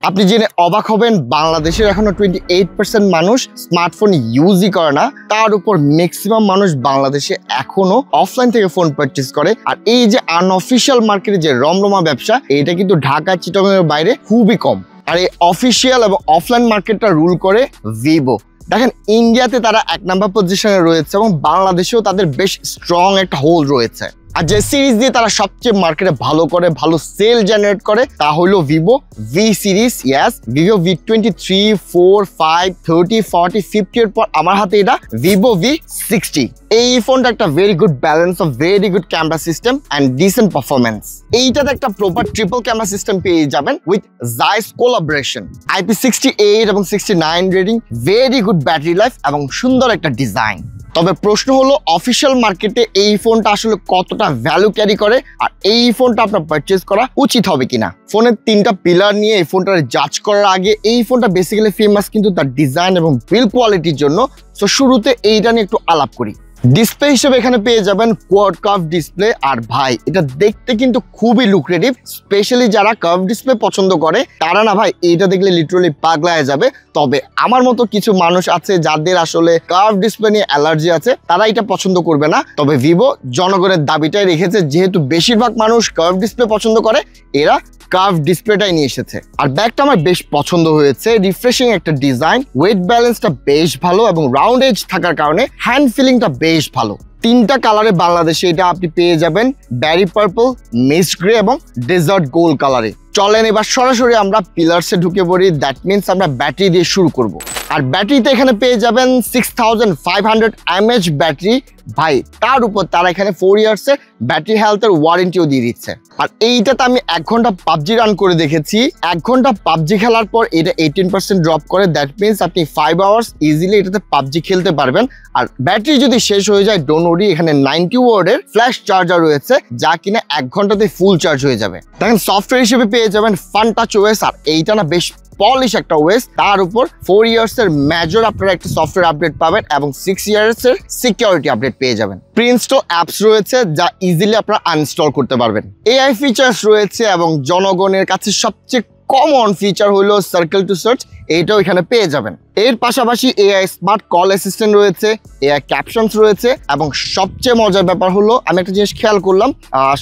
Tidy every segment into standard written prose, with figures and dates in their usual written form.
আপনি জেনে অবাক হবেন বাংলাদেশের এখনো 28% মানুষ স্মার্টফোন ইউজই করে না, তার উপর ম্যাক্সিমাম মানুষ বাংলাদেশে এখনো অফলাইন থেকে ফোন পারচেজ করে। আর এই যে আনঅফিশিয়াল মার্কেটে যে রমরমা ব্যবসা, এটা কিন্তু ঢাকা চিটাগংয়ের বাইরে খুবই কম। আর এই অফিসিয়াল এবং অফলাইন মার্কেটটা রুল করে ভিভো। দেখেন ইন্ডিয়াতে তারা 1 নাম্বার পজিশনে রয়েছে এবং বাংলাদেশেও তাদের বেশ স্ট্রং একটা হোল্ড রয়েছে। আর যে সিরিজ দিয়ে তারা সবচেয়ে মার্কেটে ভালো করে, ভালো সেল জেনারেট করে তা হলো ভিভো ভি সিরিজ। ইয়াস, ভিভো V23, 4, 5, 30, 40, 50 এর পর আমার হাতে এটা ভিভো V60। এই ফোনটা একটা very good balance of very good camera system and dissent performance. এইটাতে একটা প্রপার ট্রিপল ক্যামেরা সিস্টেম পেয়ে যাবেন উইথ জাইস কোলাবোরেশন, IP68 এবং 69 rating, very good battery life এবং সুন্দর একটা ডিজাইন। তবে প্রশ্ন হলো অফিসিয়াল মার্কেটে এই ফোনটা আসলে কতটা ভ্যালু ক্যারি করে আর এই ফোনটা আপনার পারচেজ করা উচিত হবে কিনা। ফোনের 3টা পিলার নিয়ে এই ফোনটা জাজ করার আগে, এই ফোনটা বেসিক্যালি ফেমাস কিন্তু তার ডিজাইন এবং বিল্ড কোয়ালিটির জন্য। সো শুরুতে এইটা নিয়ে একটু আলাপ করি। ডিসপ্লে হিসেবে এখানে পেয়ে যাবেন কোয়াড কার্ভ ডিসপ্লে। আর ভাই এটা দেখতে কিন্তু খুবই লুক্রেটিভ, স্পেশালি যারা কার্ভ ডিসপ্লে পছন্দ করে তারা না ভাই এইটা দেখলে লিটারালি পাগলায় যাবে। তবে আমার মতো কিছু মানুষ আছে যাদের আসলে কার্ভ ডিসপ্লে নিয়ে অ্যালার্জি আছে, তারা এটা পছন্দ করবে না। তবে ভিভো জনগণের দাবিটাই রেখেছে, যেহেতু বেশিরভাগ মানুষ কার্ভ ডিসপ্লে পছন্দ করে, এরা কার্ভ ডিসপ্লেটাই নিয়ে এসেছে। আর ব্যাগটা আমার বেশ পছন্দ হয়েছে, রিফ্রেশিং একটা ডিজাইন, ওয়েট ব্যালেন্সটা বেশ ভালো এবং রাউন্ড এজ থাকার কারণে হ্যান্ড ফিলিংটা বেশ ভালো। 3টা কালারে বাংলাদেশে এটা আপনি পেয়ে যাবেন, ব্যারি পার্পল, মিস্ট গ্রে এবং ডেজার্ট গোল্ড কালারে। চলেন এবার সরাসরি আমরা পিলার্সে ঢুকে পড়ি। দ্যাট মিনস আমরা ব্যাটারি দিয়ে শুরু করব। আর ব্যাটারিতে এখানে পেয়ে যাবেন 6500 mAh ব্যাটারি। ভাই তার উপর তারা এখানে 4 ইয়ার্সের ব্যাটারি হেলথের ওয়ারেন্টিও দিয়ে দিচ্ছে। আর এইটাতে আমি 1 ঘন্টা পাবজি রান করে দেখেছি। 1 ঘন্টা পাবজি খেলার পর এটা 18% ড্রপ করে। দ্যাট মিনস আপনি 5 আওয়ার্স ইজিলি এটাতে পাবজি খেলতে পারবেন। আর ব্যাটারি যদি শেষ হয়ে যায়, ডোন্ট ওয়ারি, এখানে 90 ওয়াটের ফ্ল্যাশ চার্জার রয়েছে, যা কিনা 1 ঘন্টাতে ফুল চার্জ হয়ে যাবে। দেখেন সফটওয়্যার হিসেবে পেয়ে যাবেন ফানটাচ ওএস। আর এইটা না বেশ পলিশ একটা ওএস, তার উপর 4 ইয়ার্সের মেজর আপনারা একটা সফটওয়্যার আপডেট পাবেন এবং 6 ইয়ার্সের সিকিউরিটি আপডেট পেয়ে যাবেন। প্রি ইনস্টল অ্যাপস রয়েছে যা ইজিলি আপনারা আনইনস্টল করতে পারবেন। এআই ফিচার্স রয়েছে এবং জনগণের কাছে সবচেয়ে কমন ফিচার হলো সার্কেল টু সার্চ, এইটাও এখানে পেয়ে যাবেন। এর পাশাপাশি এআই স্মার্ট কল অ্যাসিস্ট্যান্ট রয়েছে, এআই ক্যাপশনস রয়েছে এবং সবচেয়ে মজার ব্যাপার হলো আমি একটা জিনিস খেয়াল করলাম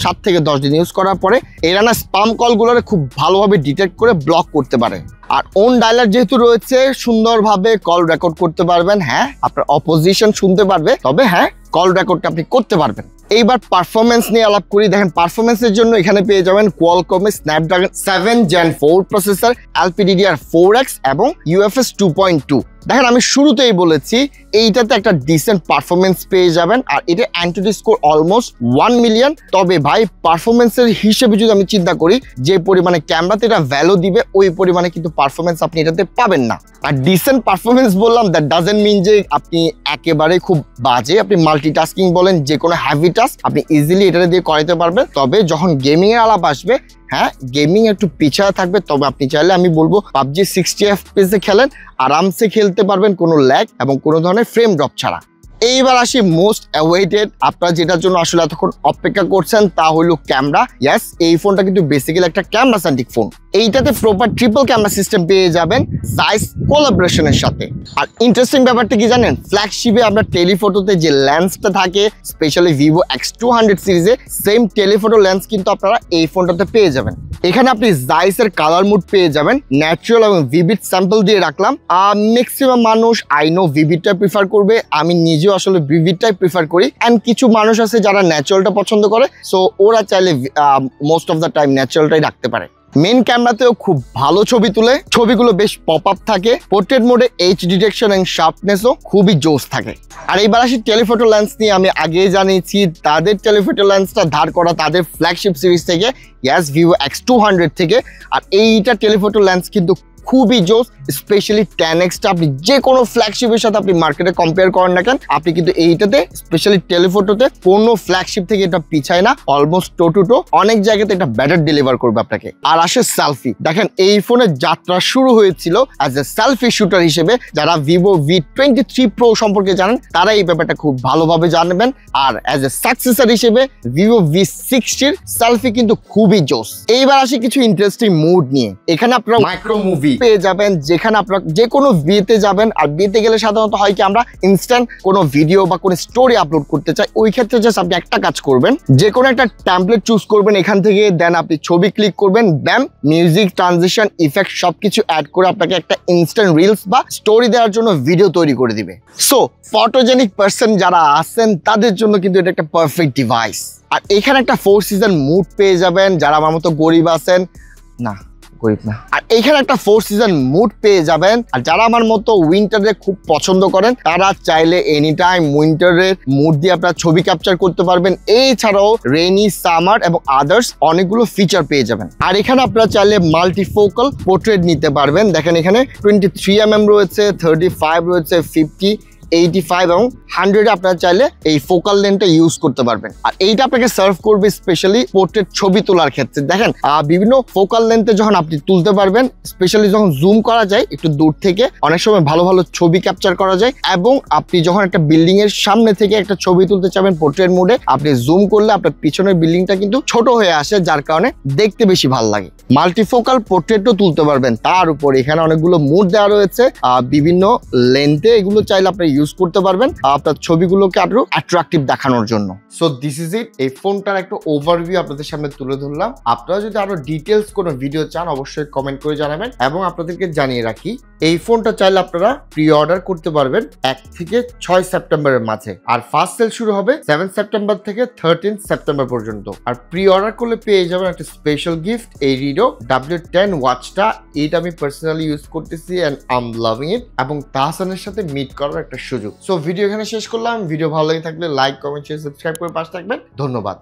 7 থেকে 10 দিন ইউজ করার পরে, এরা না স্পাম কলগুলোর খুব ভালোভাবে ডিটেক্ট করে ব্লক করতে পারে। আর ওন ডায়ালার যেহেতু রয়েছে, সুন্দরভাবে কল রেকর্ড করতে পারবেন। হ্যাঁ, আপনার অপোজিশন শুনতে পারবে, তবে হ্যাঁ কল রেকর্ডটা আপনি করতে পারবেন। এইবার পারফরমেন্স নিয়ে আলাপ করি। দেখেন পারফরমেন্সের জন্য এখানে পেয়ে যাবেন কোয়ালকমের স্ন্যাপড্রাগন 7 Gen 4 প্রসেসর, LPDDR4X এবং UFS 2.2। দেখেন আমি শুরুতেই বলেছি এইটাতে একটা ডিসেন্ট পারফরমেন্স পেয়ে যাবেন। আর এটা অ্যান্টিটি স্কোর অলমোস্ট 1 মিলিয়ন। তবে ভাই পারফরমেন্সের হিসেবে যদি আমি চিন্তা করি, যে পরিমাণে ক্যামেরাতে এটা ভ্যালু দিবে, ওই পরিমাণে কিন্তু পারফরমেন্স আপনি এটাতে পাবেন না। আর ডিসেন্ট পারফরমেন্স বললাম, দ্যাট ডাজেন্ট মিন যে আপনি একেবারে খুব বাজে। আপনি মাল্টিটাস্কিং বলেন, যে কোনো হ্যাভি টাস্ক আপনি ইজিলি এটা দিয়ে করাতে পারবেন। তবে যখন গেমিং এর আলাপ আসবে, হ্যাঁ গেমিং একটু পিছায় থাকবে, তবে আপনি চাইলে আমি বলবো পাবজি 60 FPS এ খেলেন, আরামসে খেলতে পারবেন কোনো ল্যাগ এবং কোনো ধরনের ফ্রেম ড্রপ ছাড়া। এইবার আসি মোস্ট অ্যাওয়েটেড, আপনারা যেটার জন্য আসলে এতক্ষণ অপেক্ষা করছেন, তা হলো ক্যামেরা। ইয়াস, এই ফোনটা কিন্তু বেসিক্যালি একটা ক্যামেরা সেন্ট্রিক ফোন। এইটাতে প্রপার ট্রিপল ক্যামেরা সিস্টেম পেয়ে যাবেন জাইস কোলাবোরেশনের সাথে। আর ইন্টারেস্টিং ব্যাপারটা কি জানেন, ফ্ল্যাগশিপে আপনার টেলিফটোতে যে লেন্সটা থাকে, স্পেশালি ভিভো X200 সিরিজে, সেম টেলিফটো লেন্স কিন্তু আপনারা এই ফোনটাতে পেয়ে যাবেন। এখানে আপনি জাইসের কালার মুড পেয়ে যাবেন, ন্যাচারাল এবং ভিভিড স্যাম্পল দিয়ে রাখলাম। ম্যাক্সিমাম মানুষ আই নো ভিভিডটা প্রিফার করবে, আমি নিজেও আসলে ভিভিডটাই প্রিফার করি। অ্যান্ড কিছু মানুষ আছে যারা ন্যাচারালটা পছন্দ করে, সো ওরা চাইলে মোস্ট অফ দ্য টাইম ন্যাচারালটাই রাখতে পারে। মেন ক্যামেরাতেও খুব ভালো ছবি তুলে, ছবিগুলো বেশ পপ আপ থাকে। পোর্ট্রেট মোডে এইচ ডিটেকশন এন্ড শার্পনেসও খুবই জোস থাকে। আর এইবার আসি টেলিফটো লেন্স নিয়ে। আমি আগেই জানিয়েছি তাদের টেলিফটো লেন্সটা ধার করা তাদের ফ্ল্যাগশিপ সিরিজ থেকে, ইয়াস ভিভো X200 থেকে। আর এইটা টেলিফটো লেন্স কিন্তু খুবই জোস, স্পেশালি 10x টা আপনি যে কোনো ফ্ল্যাগশিপের সাথে আপনি মার্কেটে কম্পেয়ার করেন না কেন, আপনি কিন্তু এইটাতে স্পেশালি টেলিফোটোতে কোনো ফ্ল্যাগশিপ থেকে এটা পিছায় না, অলমোস্ট টো টু টো অনেক জায়গাতে এটা বেটার ডেলিভার করবে আপনাকে। আর আসে সেলফি, দেখেন এই ফোনের যাত্রা শুরু হয়েছিল অ্যাজ এ সেলফি শুটার হিসেবে। যারা ভিভো V23 Pro সম্পর্কে জানেন তারা এই ব্যাপারটা খুব ভালোভাবে জানবেন। আর অ্যাজ এ সাকসেসর হিসেবে ভিভো V60 সেলফি কিন্তু খুবই জোস। এইবার আসি কিছু ইন্টারেস্টিং মুড নিয়ে। এখানে আপনারা মাইক্রো মুভি পেয়ে যাবেন, যেখানে আপনারা যে কোনো বিয়েতে যাবেন, আর বিয়েতে গেলে সাধারণত হয় কি আমরা ইনস্ট্যান্ট কোনো ভিডিও বা কোনো স্টোরি আপলোড করতে চাই, ওই ক্ষেত্রে জাস্ট আপনি একটা কাজ করবেন, যে কোনো একটা টেমপ্লেট চুজ করবেন এখান থেকে, দেন আপনি ছবি ক্লিক করবেন, ব্যাম, মিউজিক, ট্রানজিশন, ইফেক্ট সবকিছু অ্যাড করে আপনাকে একটা ইনস্ট্যান্ট রিলস বা স্টোরি দেওয়ার জন্য ভিডিও তৈরি করে দিবে। সো ফটোজেনিক পার্সন যারা আছেন তাদের জন্য কিন্তু এটা একটা পারফেক্ট ডিভাইস। আর এখানে একটা 4 সিজন মুড পেয়ে যাবেন যারা আমার মতো গরিব আছেন, না গরিব না, আর এইখানে একটা 4 সিজন মুড পেয়ে যাবেন। আর যারা আমার মতো উইন্টারে খুব পছন্দ করেন তারা চাইলে এনি টাইম উইন্টারের মুড দিয়ে আপনারা ছবি ক্যাপচার করতে পারবেন। এছাড়াও রেইনি, সামার এবং আদার্স অনেকগুলো ফিচার পেয়ে যাবেন। আর এখানে আপনারা চাইলে মাল্টিফোকাল পোর্ট্রেট নিতে পারবেন। দেখেন এখানে 23mm রয়েছে, 35 রয়েছে, 50, 85 এবং 100 আপনারা চাইলে এই ফোকাল লেন্থটা ইউজ করতে পারবেন। আর এইটা আপনাকে সার্ভ করবে স্পেশালি পোর্ট্রেট ছবি তোলার ক্ষেত্রে। দেখেন বিভিন্ন ফোকাল লেন্থে যখন আপনি তুলতে পারবেন, স্পেশালি যখন জুম করা যায় একটু দূর থেকে, অনেক সময় ভালো ভালো ছবি ক্যাপচার করা যায়। এবং আপনি যখন একটা বিল্ডিং এর সামনে থেকে একটা ছবি তুলতে চাবেন পোর্ট্রেট মোডে, আপনি জুম করলে আপনার পিছনের বিল্ডিংটা কিন্তু ছোট হয়ে আসে, যার কারণে দেখতে বেশি ভালো লাগে। মাল্টিফোকাল পোর্ট্রেটও তুলতে পারবেন। তার উপর এখানে অনেকগুলো মুড দেওয়া রয়েছে, বিভিন্ন লেন্থে এগুলো চাইলে আপনি ইউজ করতে পারবেন আপনার ছবিগুলোকে আরো অ্যাট্রাকটিভ দেখানোর জন্য। সো দিস ইজ ইট, এই ফোনটার একটা ওভারভিউ আপনাদের সামনে তুলে ধরলাম। আপনারা যদি আরো ডিটেলস কোনো ভিডিও চান অবশ্যই কমেন্ট করে জানাবেন। এবং আপনাদেরকে জানিয়ে রাখি এই ফোনটা চাইলে আপনারা প্রি অর্ডার করতে পারবেন 1 থেকে 6 সেপ্টেম্বরের মাঝে। আর ফার্স্ট সেল শুরু হবে 7 সেপ্টেম্বর থেকে 13 সেপ্টেম্বর পর্যন্ত। আর প্রি অর্ডার করলে পেয়ে যাবেন একটা স্পেশাল গিফট, এই রিডো W10 ওয়াচটা। এটা আমি পার্সোনালি ইউজ করতেছি and I am loving it, এবং তাহসানের সাথে মিট করার একটা সুযোগ। সো ভিডিও এখানে শেষ করলাম। ভিডিও ভালো লাগে থাকলে লাইক, কমেন্ট, শেয়ার, সাবস্ক্রাইব করে পাশে থাকবেন। ধন্যবাদ।